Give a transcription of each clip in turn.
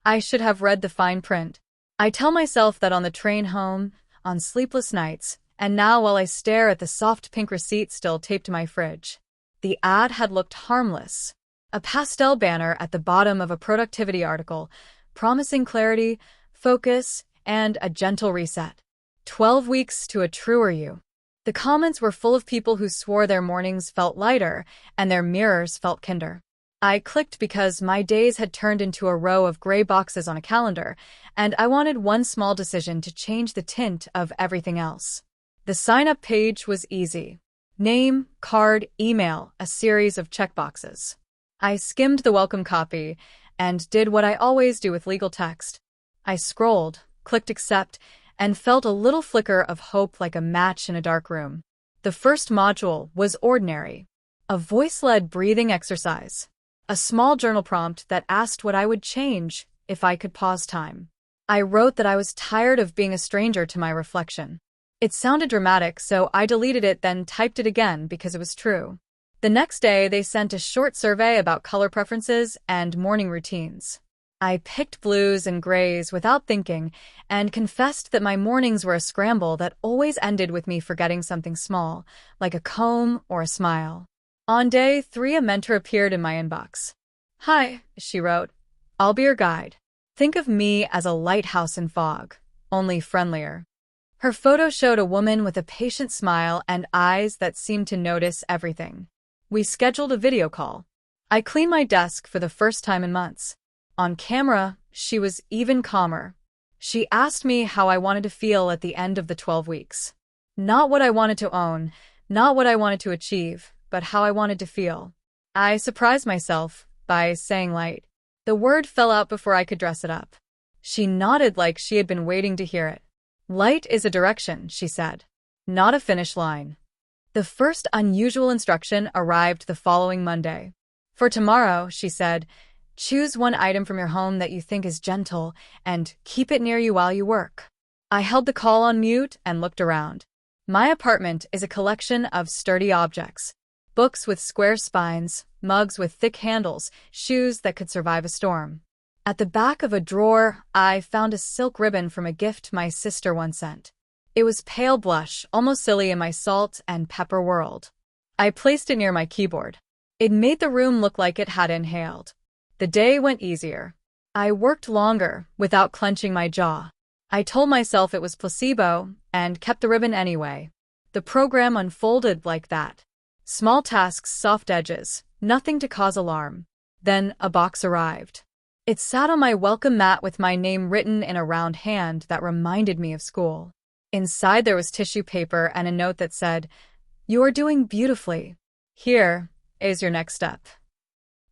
I should have read the fine print. I tell myself that on the train home, on sleepless nights, and now while I stare at the soft pink receipt still taped to my fridge. The ad had looked harmless. A pastel banner at the bottom of a productivity article, promising clarity, focus, and a gentle reset. 12 weeks to a truer you. The comments were full of people who swore their mornings felt lighter and their mirrors felt kinder. I clicked because my days had turned into a row of gray boxes on a calendar, and I wanted one small decision to change the tint of everything else. The sign-up page was easy. Name, card, email, a series of checkboxes. I skimmed the welcome copy and did what I always do with legal text. I scrolled, clicked accept, and felt a little flicker of hope like a match in a dark room. The first module was ordinary. A voice-led breathing exercise. A small journal prompt that asked what I would change if I could pause time. I wrote that I was tired of being a stranger to my reflection. It sounded dramatic, so I deleted it, then typed it again because it was true. The next day, they sent a short survey about color preferences and morning routines. I picked blues and grays without thinking and confessed that my mornings were a scramble that always ended with me forgetting something small, like a comb or a smile. On day 3, a mentor appeared in my inbox. "Hi," she wrote. "I'll be your guide. Think of me as a lighthouse in fog, only friendlier." Her photo showed a woman with a patient smile and eyes that seemed to notice everything. We scheduled a video call. I cleaned my desk for the first time in months. On camera, she was even calmer. She asked me how I wanted to feel at the end of the 12 weeks. Not what I wanted to own, not what I wanted to achieve, but how I wanted to feel. I surprised myself by saying light. The word fell out before I could dress it up. She nodded like she had been waiting to hear it. "Light is a direction," she said, "not a finish line." The first unusual instruction arrived the following Monday. "For tomorrow," she said, "choose one item from your home that you think is gentle and keep it near you while you work." I held the call on mute and looked around. My apartment is a collection of sturdy objects. Books with square spines, mugs with thick handles, shoes that could survive a storm. At the back of a drawer, I found a silk ribbon from a gift my sister once sent. It was pale blush, almost silly in my salt and pepper world. I placed it near my keyboard. It made the room look like it had inhaled. The day went easier. I worked longer without clenching my jaw. I told myself it was placebo and kept the ribbon anyway. The program unfolded like that. Small tasks, soft edges, nothing to cause alarm. Then a box arrived. It sat on my welcome mat with my name written in a round hand that reminded me of school. Inside there was tissue paper and a note that said, "You are doing beautifully. Here is your next step."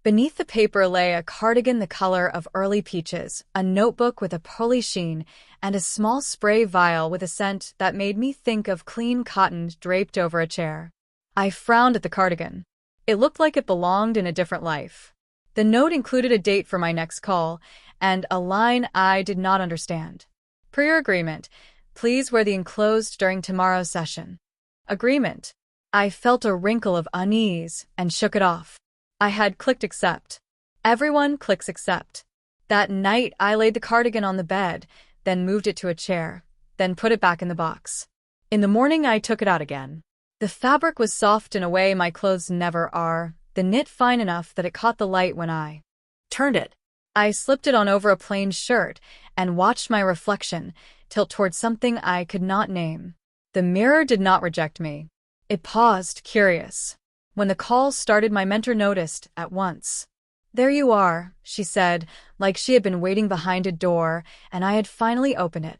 Beneath the paper lay a cardigan the color of early peaches, a notebook with a pearly sheen, and a small spray vial with a scent that made me think of clean cotton draped over a chair. I frowned at the cardigan. It looked like it belonged in a different life. The note included a date for my next call and a line I did not understand. "Per your agreement, please wear the enclosed during tomorrow's session." Agreement. I felt a wrinkle of unease and shook it off. I had clicked accept. Everyone clicks accept. That night, I laid the cardigan on the bed, then moved it to a chair, then put it back in the box. In the morning, I took it out again. The fabric was soft in a way my clothes never are, the knit fine enough that it caught the light when I turned it. I slipped it on over a plain shirt and watched my reflection tilt towards something I could not name. The mirror did not reject me. It paused, curious. When the call started, my mentor noticed at once. "There you are," she said, like she had been waiting behind a door and I had finally opened it.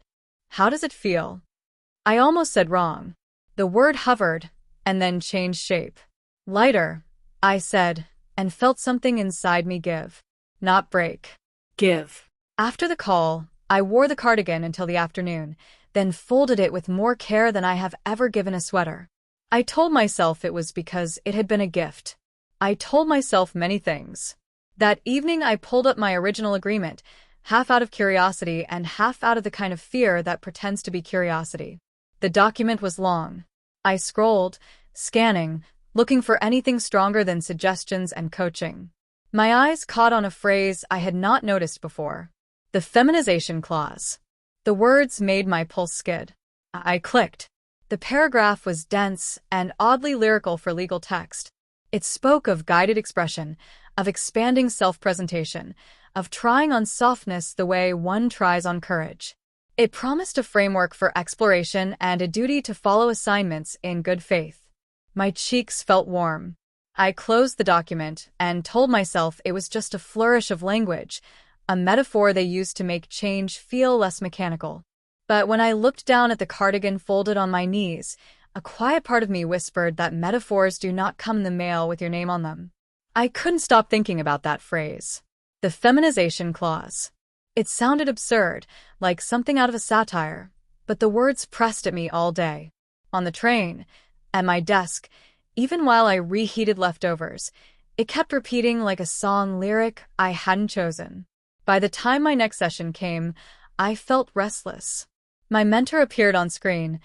"How does it feel?" I almost said wrong. The word hovered and then changed shape. "Lighter," I said, and felt something inside me give. Not break. Give. After the call, I wore the cardigan until the afternoon, then folded it with more care than I have ever given a sweater. I told myself it was because it had been a gift. I told myself many things. That evening I pulled up my original agreement, half out of curiosity and half out of the kind of fear that pretends to be curiosity. The document was long. I scrolled, scanning, looking for anything stronger than suggestions and coaching. My eyes caught on a phrase I had not noticed before. The The feminization clause. The words made my pulse skid. I clicked. The paragraph was dense and oddly lyrical for legal text. It spoke of guided expression, of expanding self-presentation, of trying on softness the way one tries on courage. It promised a framework for exploration and a duty to follow assignments in good faith. My cheeks felt warm. I closed the document and told myself it was just a flourish of language, a metaphor they used to make change feel less mechanical. But when I looked down at the cardigan folded on my knees, a quiet part of me whispered that metaphors do not come in the mail with your name on them. I couldn't stop thinking about that phrase. The feminization clause. It sounded absurd, like something out of a satire, but the words pressed at me all day. On the train, at my desk, even while I reheated leftovers, it kept repeating like a song lyric I hadn't chosen. By the time my next session came, I felt restless. My mentor appeared on screen,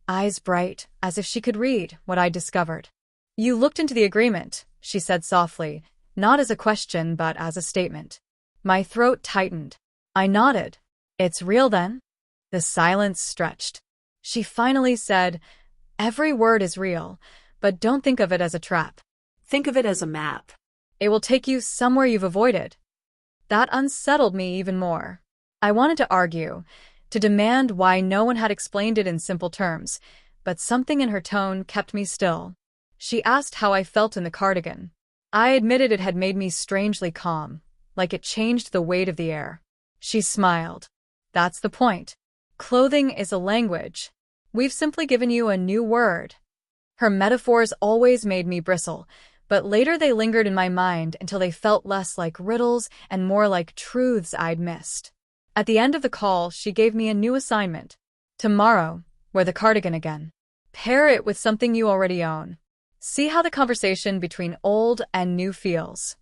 eyes bright, as if she could read what I'd discovered. "You looked into the agreement," she said softly, not as a question but as a statement. My throat tightened. I nodded. "It's real then?" The silence stretched. She finally said, "Every word is real, but don't think of it as a trap. Think of it as a map. It will take you somewhere you've avoided." That unsettled me even more. I wanted to argue, to demand why no one had explained it in simple terms, but something in her tone kept me still. She asked how I felt in the cardigan. I admitted it had made me strangely calm, like it changed the weight of the air. She smiled. "That's the point. Clothing is a language. We've simply given you a new word." Her metaphors always made me bristle, but later they lingered in my mind until they felt less like riddles and more like truths I'd missed. At the end of the call, she gave me a new assignment. "Tomorrow, wear the cardigan again. Pair it with something you already own. See how the conversation between old and new feels."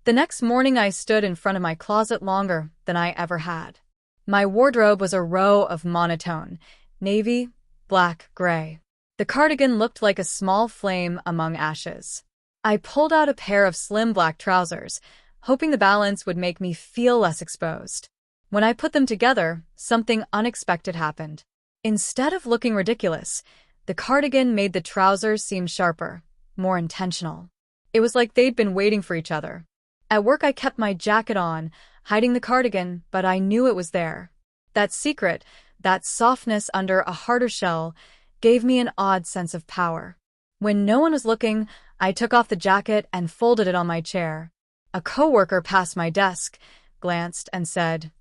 The next morning I stood in front of my closet longer than I ever had. My wardrobe was a row of monotone, navy, black, gray. The cardigan looked like a small flame among ashes. I pulled out a pair of slim black trousers, hoping the balance would make me feel less exposed. When I put them together, something unexpected happened. Instead of looking ridiculous, the cardigan made the trousers seem sharper, more intentional. It was like they'd been waiting for each other. At work I kept my jacket on, hiding the cardigan, but I knew it was there. That secret, that softness under a harder shell, gave me an odd sense of power. When no one was looking, I took off the jacket and folded it on my chair. A coworker passed my desk, glanced, and said,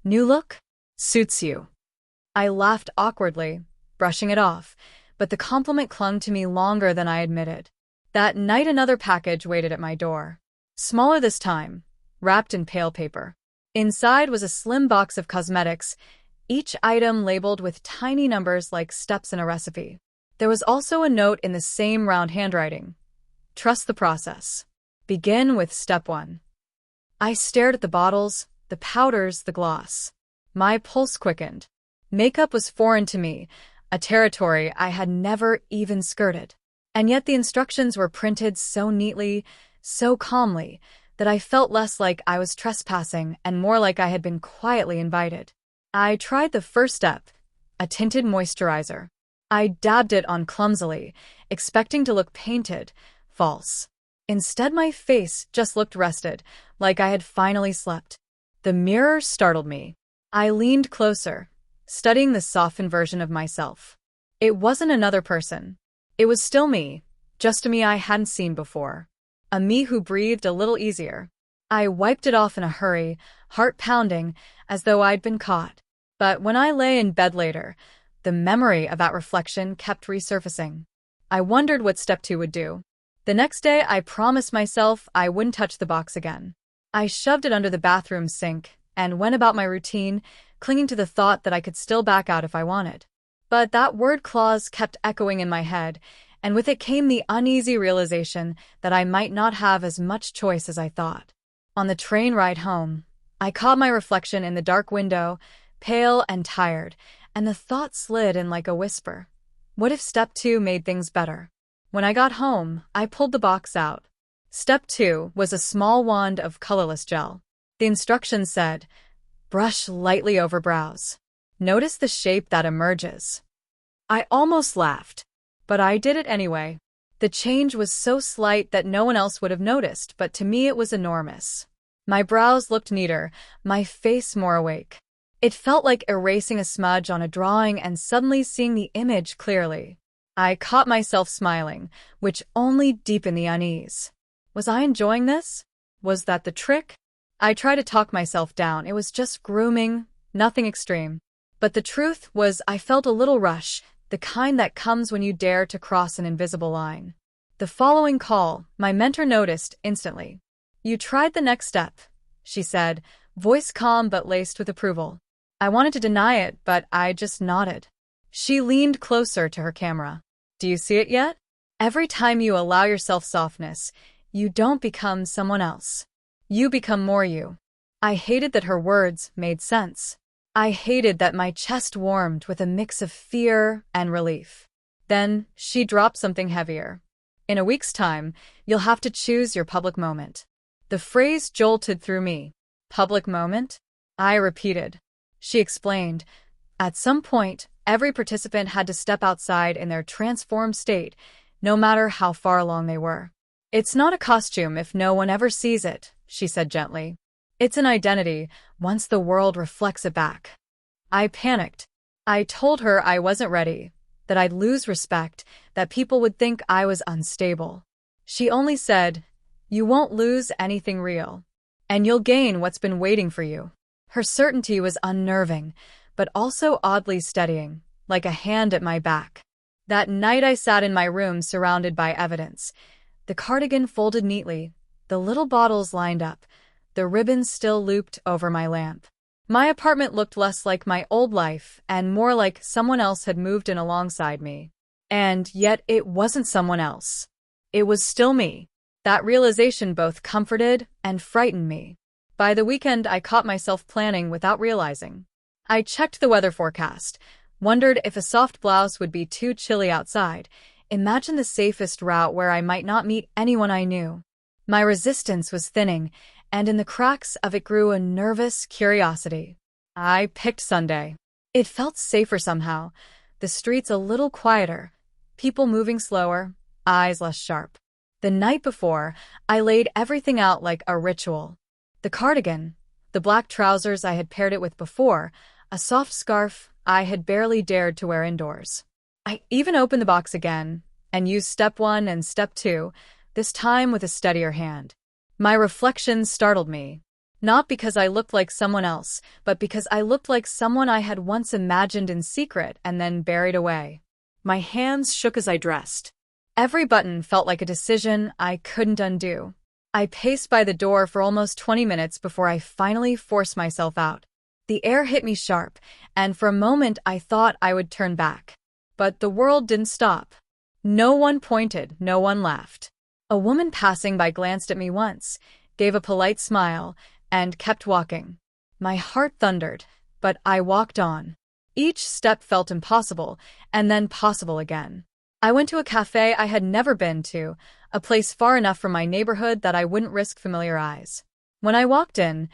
"New look? Suits you." I laughed awkwardly, brushing it off, but the compliment clung to me longer than I admitted. That night another package waited at my door. Smaller this time, wrapped in pale paper. Inside was a slim box of cosmetics, each item labeled with tiny numbers like steps in a recipe. There was also a note in the same round handwriting. "Trust the process. Begin with step 1. I stared at the bottles, the powders, the gloss. My pulse quickened. Makeup was foreign to me, a territory I had never even skirted. And yet the instructions were printed so neatly, so calmly, that I felt less like I was trespassing and more like I had been quietly invited. I tried the first step, a tinted moisturizer. I dabbed it on clumsily, expecting to look painted, false. Instead, my face just looked rested, like I had finally slept. The mirror startled me. I leaned closer, studying the softened version of myself. It wasn't another person. It was still me, just a me I hadn't seen before. A me who breathed a little easier. I wiped it off in a hurry, heart pounding, as though I'd been caught. But when I lay in bed later, the memory of that reflection kept resurfacing. I wondered what step 2 would do. The next day, I promised myself I wouldn't touch the box again. I shoved it under the bathroom sink and went about my routine, clinging to the thought that I could still back out if I wanted. But that word clause kept echoing in my head, and with it came the uneasy realization that I might not have as much choice as I thought. On the train ride home, I caught my reflection in the dark window, pale and tired, and the thought slid in like a whisper. What if step 2 made things better? When I got home, I pulled the box out. Step 2 was a small wand of colorless gel. The instructions said, Brush lightly over brows. Notice the shape that emerges. I almost laughed, but I did it anyway. The change was so slight that no one else would have noticed, but to me it was enormous. My brows looked neater, my face more awake. It felt like erasing a smudge on a drawing and suddenly seeing the image clearly. I caught myself smiling, which only deepened the unease. Was I enjoying this? Was that the trick? I tried to talk myself down. It was just grooming, nothing extreme. But the truth was I felt a little rush, the kind that comes when you dare to cross an invisible line. The following call, my mentor noticed instantly. "You tried the next step," she said, voice calm but laced with approval. I wanted to deny it, but I just nodded. She leaned closer to her camera. "Do you see it yet? Every time you allow yourself softness, you don't become someone else. You become more you." I hated that her words made sense. I hated that my chest warmed with a mix of fear and relief. Then she dropped something heavier. "In a week's time, you'll have to choose your public moment." The phrase jolted through me. Public moment? I repeated. She explained. At some point, every participant had to step outside in their transformed state, no matter how far along they were. "It's not a costume if no one ever sees it," she said gently. "It's an identity, once the world reflects it back." I panicked. I told her I wasn't ready, that I'd lose respect, that people would think I was unstable. She only said, "You won't lose anything real, and you'll gain what's been waiting for you." Her certainty was unnerving, but also oddly steadying, like a hand at my back. That night I sat in my room surrounded by evidence. The cardigan folded neatly, the little bottles lined up, the ribbons still looped over my lamp. My apartment looked less like my old life and more like someone else had moved in alongside me. And yet it wasn't someone else. It was still me. That realization both comforted and frightened me. By the weekend, I caught myself planning without realizing. I checked the weather forecast, wondered if a soft blouse would be too chilly outside, imagined the safest route where I might not meet anyone I knew. My resistance was thinning, and in the cracks of it grew a nervous curiosity. I picked Sunday. It felt safer somehow, the streets a little quieter, people moving slower, eyes less sharp. The night before, I laid everything out like a ritual. The cardigan, the black trousers I had paired it with before, a soft scarf I had barely dared to wear indoors. I even opened the box again and used step 1 and step 2, this time with a steadier hand. My reflections startled me, not because I looked like someone else, but because I looked like someone I had once imagined in secret and then buried away. My hands shook as I dressed. Every button felt like a decision I couldn't undo. I paced by the door for almost 20 minutes before I finally forced myself out. The air hit me sharp, and for a moment I thought I would turn back. But the world didn't stop. No one pointed, no one laughed. A woman passing by glanced at me once, gave a polite smile, and kept walking. My heart thundered, but I walked on. Each step felt impossible, and then possible again. I went to a cafe I had never been to, a place far enough from my neighborhood that I wouldn't risk familiar eyes. When I walked in,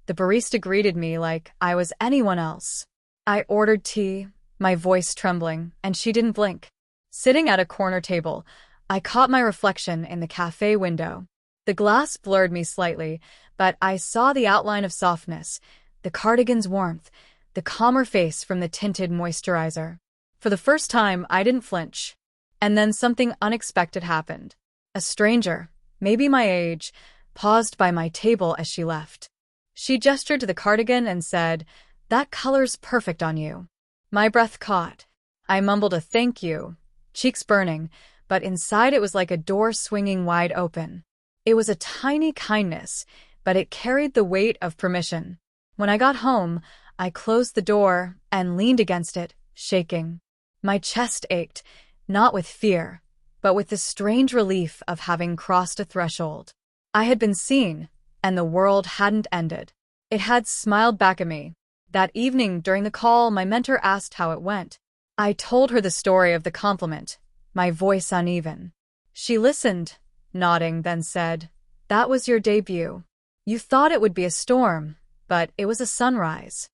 the barista greeted me like I was anyone else. I ordered tea, my voice trembling, and she didn't blink. Sitting at a corner table, I caught my reflection in the cafe window. The glass blurred me slightly, but I saw the outline of softness, the cardigan's warmth, the calmer face from the tinted moisturizer. For the first time, I didn't flinch. And then something unexpected happened. A stranger, maybe my age, paused by my table as she left. She gestured to the cardigan and said, "That color's perfect on you." My breath caught. I mumbled a thank you, cheeks burning, but inside it was like a door swinging wide open. It was a tiny kindness, but it carried the weight of permission. When I got home, I closed the door and leaned against it, shaking. My chest ached, not with fear, but with the strange relief of having crossed a threshold. I had been seen, and the world hadn't ended. It had smiled back at me. That evening, during the call, my mentor asked how it went. I told her the story of the compliment, my voice uneven. She listened, nodding, then said, "That was your debut. You thought it would be a storm, but it was a sunrise.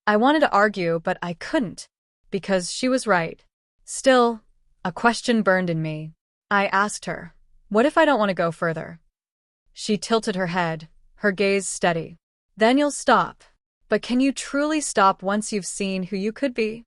I wanted to argue, but I couldn't, because she was right. Still, a question burned in me. I asked her, "What if I don't want to go further?" She tilted her head, her gaze steady. "Then you'll stop. But can you truly stop once you've seen who you could be?"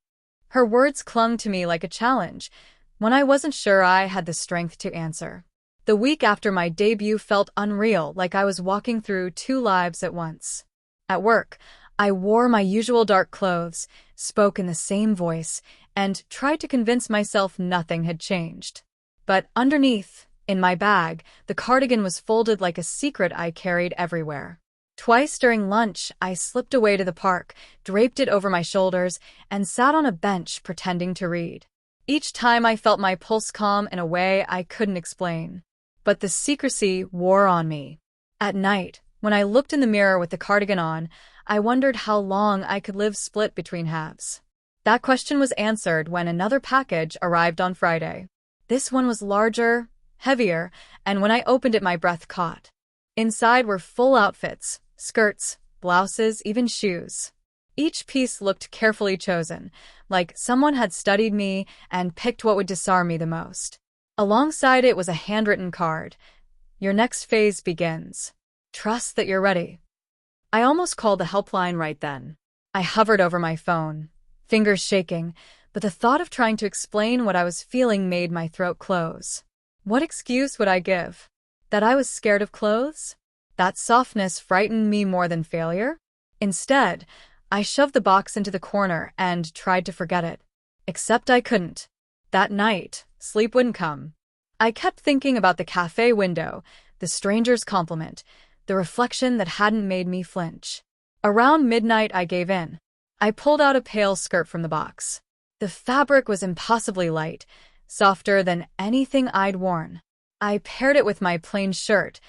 Her words clung to me like a challenge, when I wasn't sure I had the strength to answer. The week after my debut felt unreal, like I was walking through two lives at once. At work, I wore my usual dark clothes, spoke in the same voice, and tried to convince myself nothing had changed. But underneath, in my bag, the cardigan was folded like a secret I carried everywhere. Twice during lunch, I slipped away to the park, draped it over my shoulders, and sat on a bench pretending to read. Each time I felt my pulse calm in a way I couldn't explain. But the secrecy wore on me. At night, when I looked in the mirror with the cardigan on, I wondered how long I could live split between halves. That question was answered when another package arrived on Friday. This one was larger, heavier, and when I opened it, my breath caught. Inside were full outfits, skirts, blouses, even shoes. Each piece looked carefully chosen, like someone had studied me and picked what would disarm me the most. Alongside it was a handwritten card. "Your next phase begins. Trust that you're ready." I almost called the helpline right then. I hovered over my phone, fingers shaking, but the thought of trying to explain what I was feeling made my throat close. What excuse would I give? That I was scared of clothes? That softness frightened me more than failure? Instead, I shoved the box into the corner and tried to forget it. Except I couldn't. That night, sleep wouldn't come. I kept thinking about the cafe window, the stranger's compliment, the reflection that hadn't made me flinch. Around midnight, I gave in. I pulled out a pale skirt from the box. The fabric was impossibly light, softer than anything I'd worn. I paired it with my plain shirt,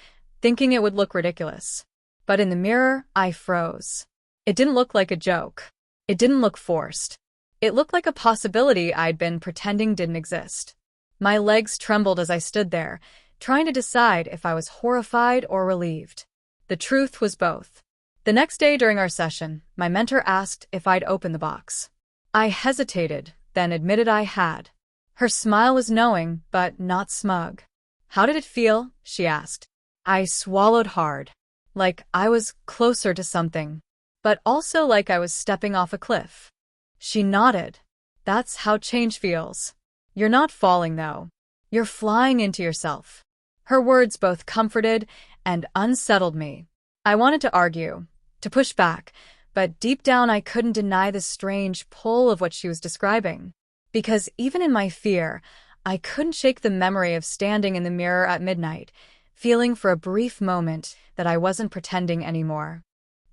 thinking it would look ridiculous. But in the mirror, I froze. It didn't look like a joke. It didn't look forced. It looked like a possibility I'd been pretending didn't exist. My legs trembled as I stood there, trying to decide if I was horrified or relieved. The truth was both. The next day during our session, my mentor asked if I'd open the box. I hesitated, then admitted I had. Her smile was knowing, but not smug. "How did it feel?" she asked. I swallowed hard, like I was closer to something, but also like I was stepping off a cliff. She nodded. "That's how change feels. You're not falling, though. You're flying into yourself." Her words both comforted and unsettled me. I wanted to argue, to push back, but deep down I couldn't deny the strange pull of what she was describing. Because even in my fear, I couldn't shake the memory of standing in the mirror at midnight, feeling for a brief moment that I wasn't pretending anymore.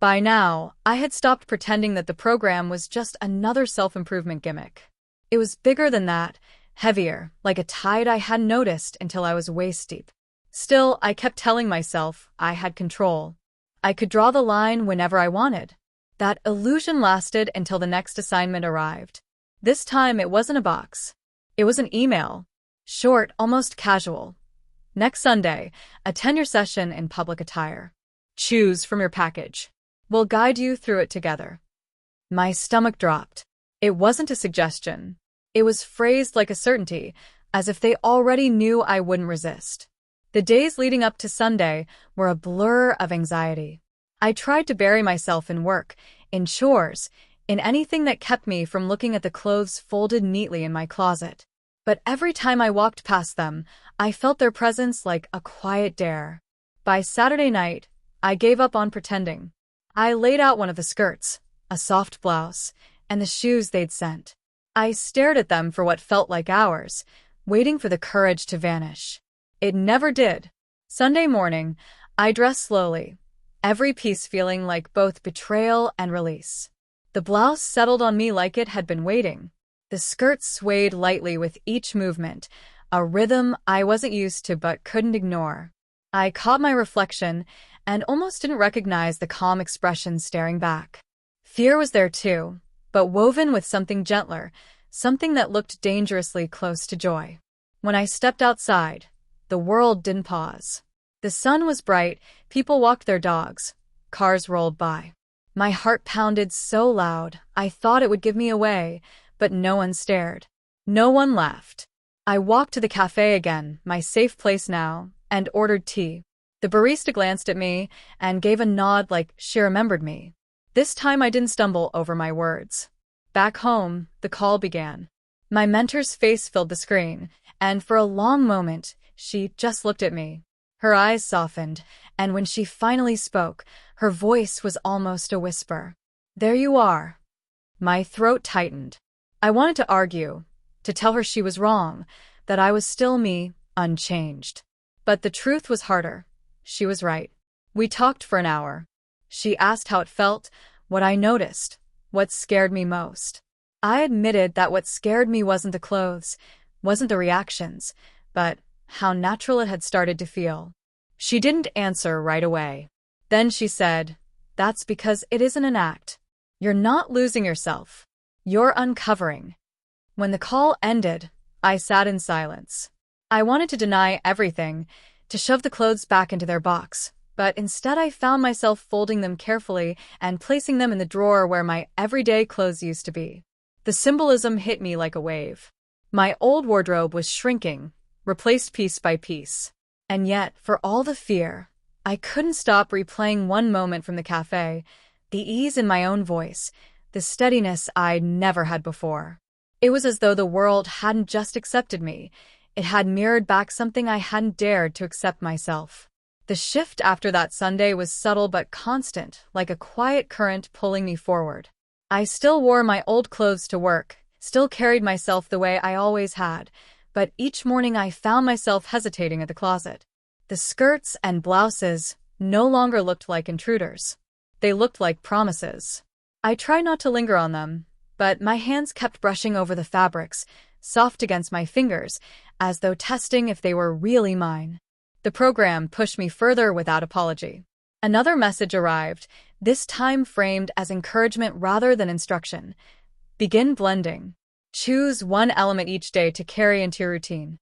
By now, I had stopped pretending that the program was just another self-improvement gimmick. It was bigger than that, heavier, like a tide I hadn't noticed until I was waist-deep. Still, I kept telling myself I had control. I could draw the line whenever I wanted. That illusion lasted until the next assignment arrived. This time, it wasn't a box. It was an email. Short, almost casual. "Next Sunday, attend your session in public attire. Choose from your package. We'll guide you through it together." My stomach dropped. It wasn't a suggestion. It was phrased like a certainty, as if they already knew I wouldn't resist. The days leading up to Sunday were a blur of anxiety. I tried to bury myself in work, in chores, in anything that kept me from looking at the clothes folded neatly in my closet. But every time I walked past them, I felt their presence like a quiet dare. By Saturday night, I gave up on pretending. I laid out one of the skirts, a soft blouse, and the shoes they'd sent. I stared at them for what felt like hours, waiting for the courage to vanish. It never did. Sunday morning, I dressed slowly, every piece feeling like both betrayal and release. The blouse settled on me like it had been waiting. The skirt swayed lightly with each movement, a rhythm I wasn't used to but couldn't ignore. I caught my reflection and almost didn't recognize the calm expression staring back. Fear was there too, but woven with something gentler, something that looked dangerously close to joy. When I stepped outside, the world didn't pause. The sun was bright, people walked their dogs, cars rolled by. My heart pounded so loud, I thought it would give me away, but no one stared. No one laughed. I walked to the cafe again, my safe place now, and ordered tea. The barista glanced at me and gave a nod like she remembered me. This time I didn't stumble over my words. Back home, the call began. My mentor's face filled the screen, and for a long moment, she just looked at me. Her eyes softened, and when she finally spoke, her voice was almost a whisper. "There you are." My throat tightened. I wanted to argue, to tell her she was wrong, that I was still me, unchanged. But the truth was harder. She was right. We talked for an hour. She asked how it felt, what I noticed, what scared me most. I admitted that what scared me wasn't the clothes, wasn't the reactions, but how natural it had started to feel. She didn't answer right away. Then she said, "That's because it isn't an act. You're not losing yourself. You're uncovering." When the call ended, I sat in silence. I wanted to deny everything, to shove the clothes back into their box, but instead I found myself folding them carefully and placing them in the drawer where my everyday clothes used to be. The symbolism hit me like a wave. My old wardrobe was shrinking, replaced piece by piece. And yet, for all the fear, I couldn't stop replaying one moment from the cafe, the ease in my own voice, the steadiness I'd never had before. It was as though the world hadn't just accepted me, it had mirrored back something I hadn't dared to accept myself. The shift after that Sunday was subtle but constant, like a quiet current pulling me forward. I still wore my old clothes to work, still carried myself the way I always had, but each morning I found myself hesitating at the closet. The skirts and blouses no longer looked like intruders. They looked like promises. I tried not to linger on them, but my hands kept brushing over the fabrics, soft against my fingers, as though testing if they were really mine. The program pushed me further without apology. Another message arrived, this time framed as encouragement rather than instruction. Begin blending. Choose one element each day to carry into your routine.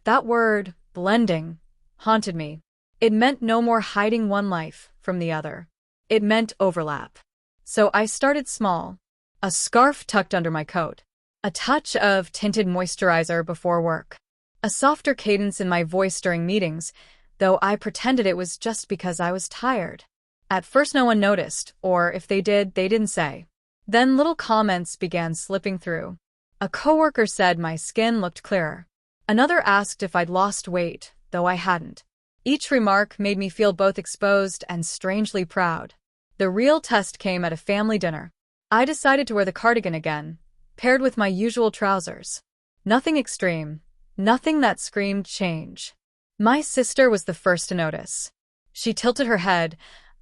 That word, blending, haunted me. It meant no more hiding one life from the other. It meant overlap. So I started small. A scarf tucked under my coat. A touch of tinted moisturizer before work. A softer cadence in my voice during meetings, though I pretended it was just because I was tired. At first no one noticed, or if they did, they didn't say. Then little comments began slipping through. A coworker said my skin looked clearer. Another asked if I'd lost weight, though I hadn't. Each remark made me feel both exposed and strangely proud. The real test came at a family dinner. I decided to wear the cardigan again, paired with my usual trousers. Nothing extreme, nothing that screamed change. My sister was the first to notice. She tilted her head,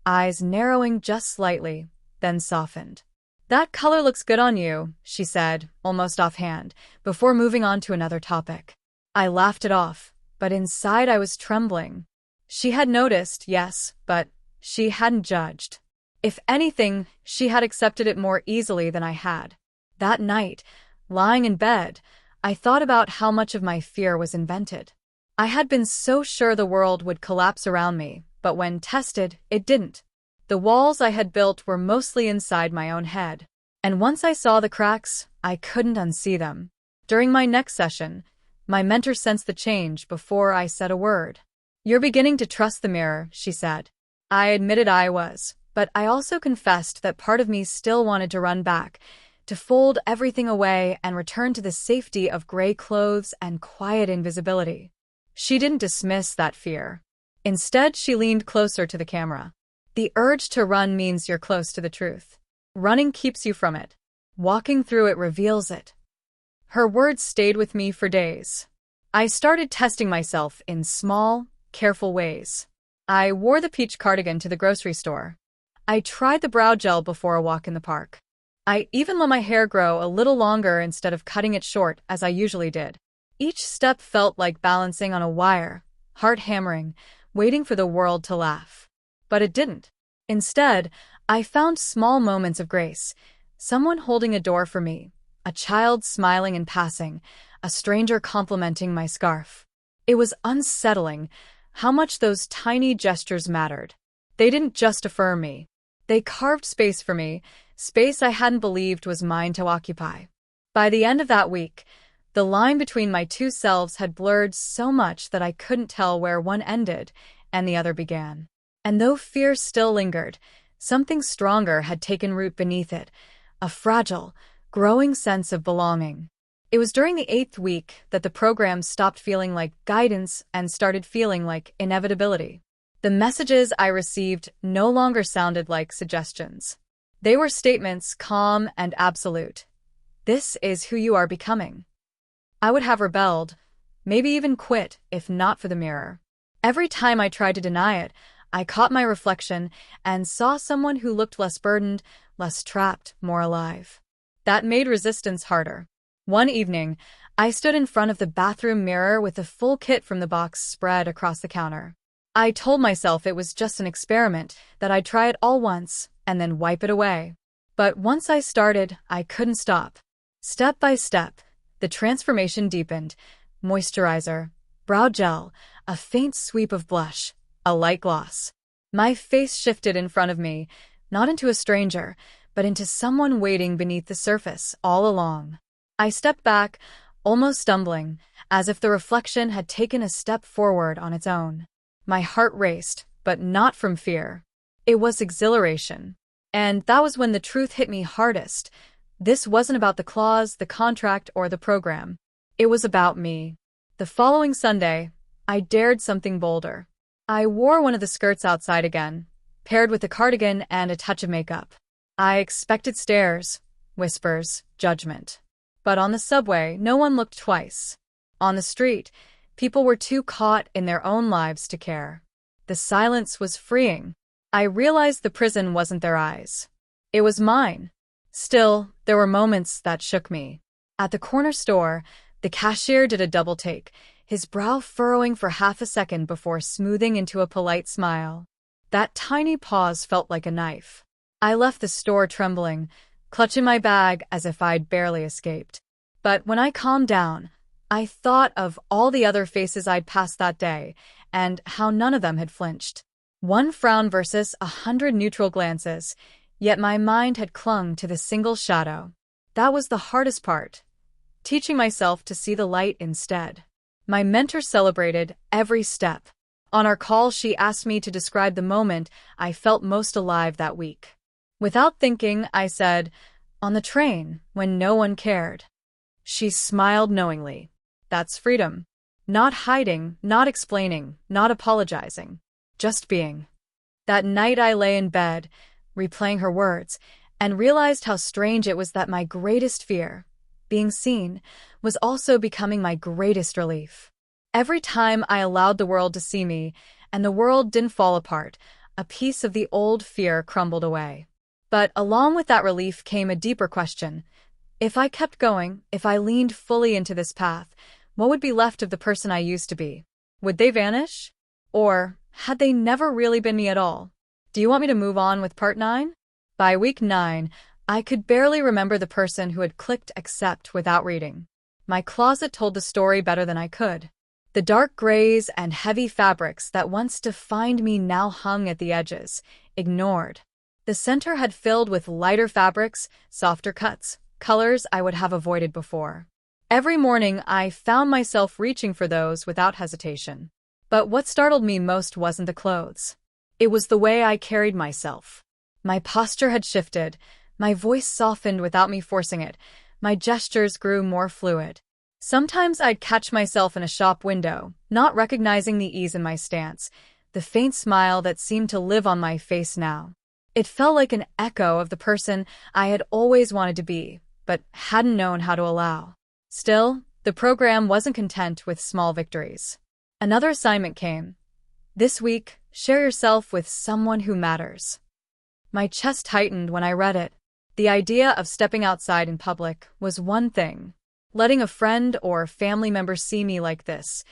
eyes narrowing just slightly, then softened. "That color looks good on you," she said, almost offhand, before moving on to another topic. I laughed it off, but inside I was trembling. She had noticed, yes, but she hadn't judged. If anything, she had accepted it more easily than I had. That night, lying in bed, I thought about how much of my fear was invented. I had been so sure the world would collapse around me, but when tested, it didn't. The walls I had built were mostly inside my own head. And once I saw the cracks, I couldn't unsee them. During my next session, my mentor sensed the change before I said a word. "You're beginning to trust the mirror," she said. I admitted I was, but I also confessed that part of me still wanted to run back, to fold everything away and return to the safety of gray clothes and quiet invisibility. She didn't dismiss that fear. Instead, she leaned closer to the camera. "The urge to run means you're close to the truth. Running keeps you from it. Walking through it reveals it." Her words stayed with me for days. I started testing myself in small, careful ways. I wore the peach cardigan to the grocery store. I tried the brow gel before a walk in the park. I even let my hair grow a little longer instead of cutting it short as I usually did. Each step felt like balancing on a wire, heart hammering, waiting for the world to laugh. But it didn't. Instead, I found small moments of grace. Someone holding a door for me, a child smiling in passing, a stranger complimenting my scarf. It was unsettling how much those tiny gestures mattered. They didn't just affirm me. They carved space for me, space I hadn't believed was mine to occupy. By the end of that week, the line between my two selves had blurred so much that I couldn't tell where one ended and the other began. And though fear still lingered, something stronger had taken root beneath it, a fragile, growing sense of belonging. It was during the 8th week that the program stopped feeling like guidance and started feeling like inevitability. The messages I received no longer sounded like suggestions. They were statements, calm and absolute. This is who you are becoming. I would have rebelled, maybe even quit, if not for the mirror. Every time I tried to deny it, I caught my reflection and saw someone who looked less burdened, less trapped, more alive. That made resistance harder. One evening, I stood in front of the bathroom mirror with the full kit from the box spread across the counter. I told myself it was just an experiment, that I'd try it all once and then wipe it away. But once I started, I couldn't stop. Step by step, the transformation deepened. Moisturizer, brow gel, a faint sweep of blush, a light gloss. My face shifted in front of me, not into a stranger, but into someone waiting beneath the surface all along. I stepped back, almost stumbling, as if the reflection had taken a step forward on its own. My heart raced, but not from fear. It was exhilaration. And that was when the truth hit me hardest. This wasn't about the clause, the contract, or the program. It was about me. The following Sunday, I dared something bolder. I wore one of the skirts outside again, paired with a cardigan and a touch of makeup. I expected stares, whispers, judgment. But on the subway, no one looked twice. On the street, people were too caught in their own lives to care. The silence was freeing. I realized the prison wasn't their eyes. It was mine. Still, there were moments that shook me. At the corner store, the cashier did a double take, his brow furrowing for half a second before smoothing into a polite smile. That tiny pause felt like a knife. I left the store trembling, clutching my bag as if I'd barely escaped. But when I calmed down, I thought of all the other faces I'd passed that day, and how none of them had flinched. One frown versus 100 neutral glances, yet my mind had clung to the single shadow. That was the hardest part, teaching myself to see the light instead. My mentor celebrated every step. On our call, she asked me to describe the moment I felt most alive that week. Without thinking, I said, "On the train, when no one cared." She smiled knowingly. That's freedom. Not hiding, not explaining, not apologizing. Just being. That night I lay in bed, replaying her words, and realized how strange it was that my greatest fear, being seen, was also becoming my greatest relief. Every time I allowed the world to see me, and the world didn't fall apart, a piece of the old fear crumbled away. But along with that relief came a deeper question. If I kept going, if I leaned fully into this path, what would be left of the person I used to be? Would they vanish? Or had they never really been me at all? Do you want me to move on with part 9? By week 9, I could barely remember the person who had clicked accept without reading. My closet told the story better than I could. The dark grays and heavy fabrics that once defined me now hung at the edges, ignored. The center had filled with lighter fabrics, softer cuts, colors I would have avoided before. Every morning, I found myself reaching for those without hesitation. But what startled me most wasn't the clothes. It was the way I carried myself. My posture had shifted, my voice softened without me forcing it, my gestures grew more fluid. Sometimes I'd catch myself in a shop window, not recognizing the ease in my stance, the faint smile that seemed to live on my face now. It felt like an echo of the person I had always wanted to be, but hadn't known how to allow. Still, the program wasn't content with small victories. Another assignment came. This week, share yourself with someone who matters. My chest tightened when I read it. The idea of stepping outside in public was one thing. Letting a friend or family member see me like this,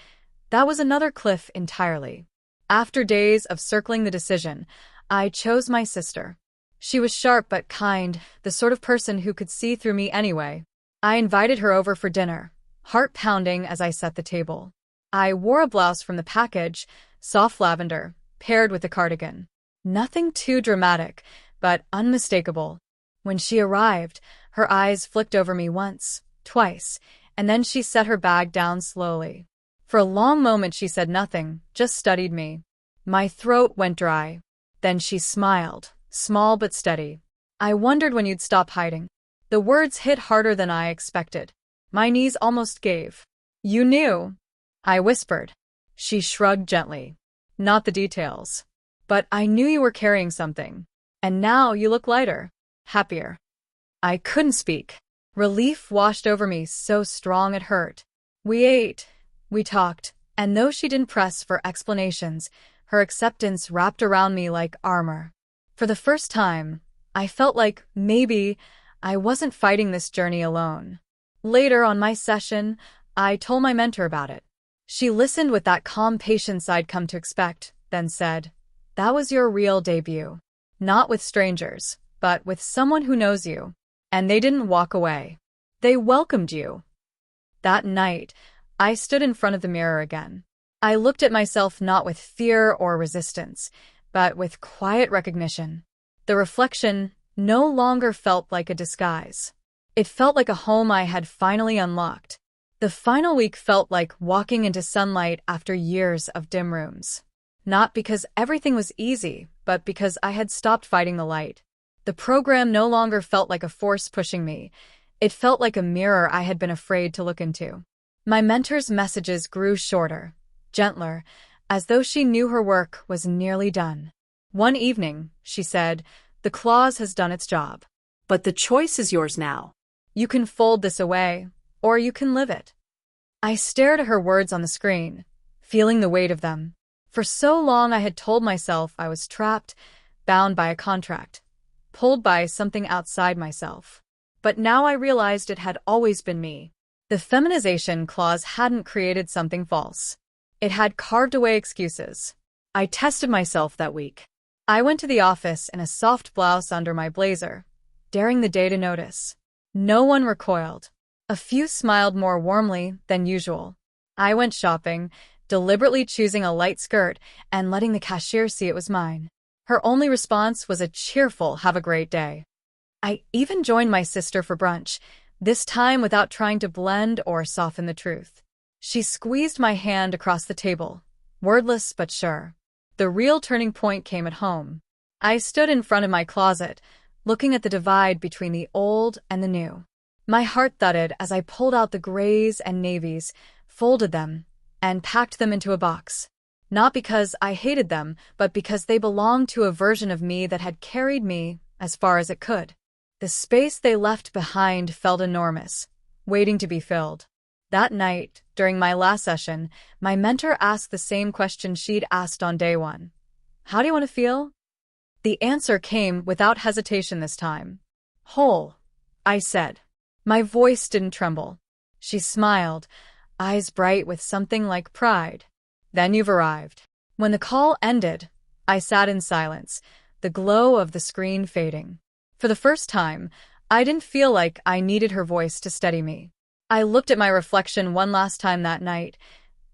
that was another cliff entirely. After days of circling the decision, I chose my sister. She was sharp but kind, the sort of person who could see through me anyway. I invited her over for dinner, heart pounding as I set the table. I wore a blouse from the package, soft lavender, paired with a cardigan. Nothing too dramatic, but unmistakable. When she arrived, her eyes flicked over me once, twice, and then she set her bag down slowly. For a long moment she said nothing, just studied me. My throat went dry. Then she smiled, small but steady. "I wondered when you'd stop hiding." The words hit harder than I expected. My knees almost gave. "You knew," I whispered. She shrugged gently. "Not the details. But I knew you were carrying something. And now you look lighter, happier." I couldn't speak. Relief washed over me so strong it hurt. We ate, we talked, and though she didn't press for explanations, her acceptance wrapped around me like armor. For the first time, I felt like maybe I wasn't fighting this journey alone. Later on my session, I told my mentor about it. She listened with that calm patience I'd come to expect, then said, "That was your real debut. Not with strangers, but with someone who knows you." And they didn't walk away. They welcomed you. That night, I stood in front of the mirror again. I looked at myself not with fear or resistance, but with quiet recognition. The reflection no longer felt like a disguise. It felt like a home I had finally unlocked. The final week felt like walking into sunlight after years of dim rooms. Not because everything was easy, but because I had stopped fighting the light. The program no longer felt like a force pushing me. It felt like a mirror I had been afraid to look into. My mentor's messages grew shorter, gentler, as though she knew her work was nearly done. One evening, she said, "The clause has done its job. But the choice is yours now." You can fold this away, or you can live it." I stared at her words on the screen, feeling the weight of them. For so long I had told myself I was trapped, bound by a contract, pulled by something outside myself. But now I realized it had always been me. The feminization clause hadn't created something false. It had carved away excuses. I tested myself that week. I went to the office in a soft blouse under my blazer, daring the day to notice. No one recoiled. A few smiled more warmly than usual. I went shopping, deliberately choosing a light skirt and letting the cashier see it was mine. Her only response was a cheerful "have a great day." I even joined my sister for brunch, this time without trying to blend or soften the truth. She squeezed my hand across the table, wordless but sure. The real turning point came at home. I stood in front of my closet, looking at the divide between the old and the new. My heart thudded as I pulled out the grays and navies, folded them, and packed them into a box. Not because I hated them, but because they belonged to a version of me that had carried me as far as it could. The space they left behind felt enormous, waiting to be filled. That night, during my last session, my mentor asked the same question she'd asked on day one. "How do you want to feel?" The answer came without hesitation this time. "Whole," I said. My voice didn't tremble. She smiled, eyes bright with something like pride. "Then you've arrived." When the call ended, I sat in silence, the glow of the screen fading. For the first time, I didn't feel like I needed her voice to steady me. I looked at my reflection one last time that night,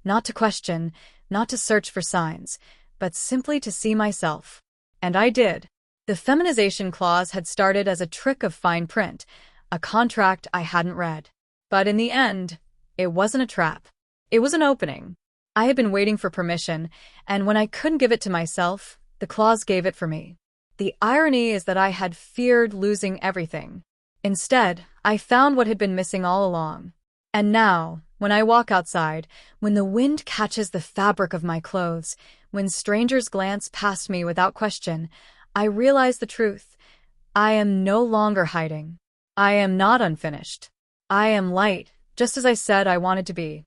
not to question, not to search for signs, but simply to see myself. And I did. The feminization clause had started as a trick of fine print, a contract I hadn't read. But in the end, it wasn't a trap. It was an opening. I had been waiting for permission, and when I couldn't give it to myself, the clause gave it for me. The irony is that I had feared losing everything. Instead, I found what had been missing all along. And now, when I walk outside, when the wind catches the fabric of my clothes, when strangers glance past me without question, I realize the truth. I am no longer hiding. I am not unfinished. I am light, just as I said I wanted to be.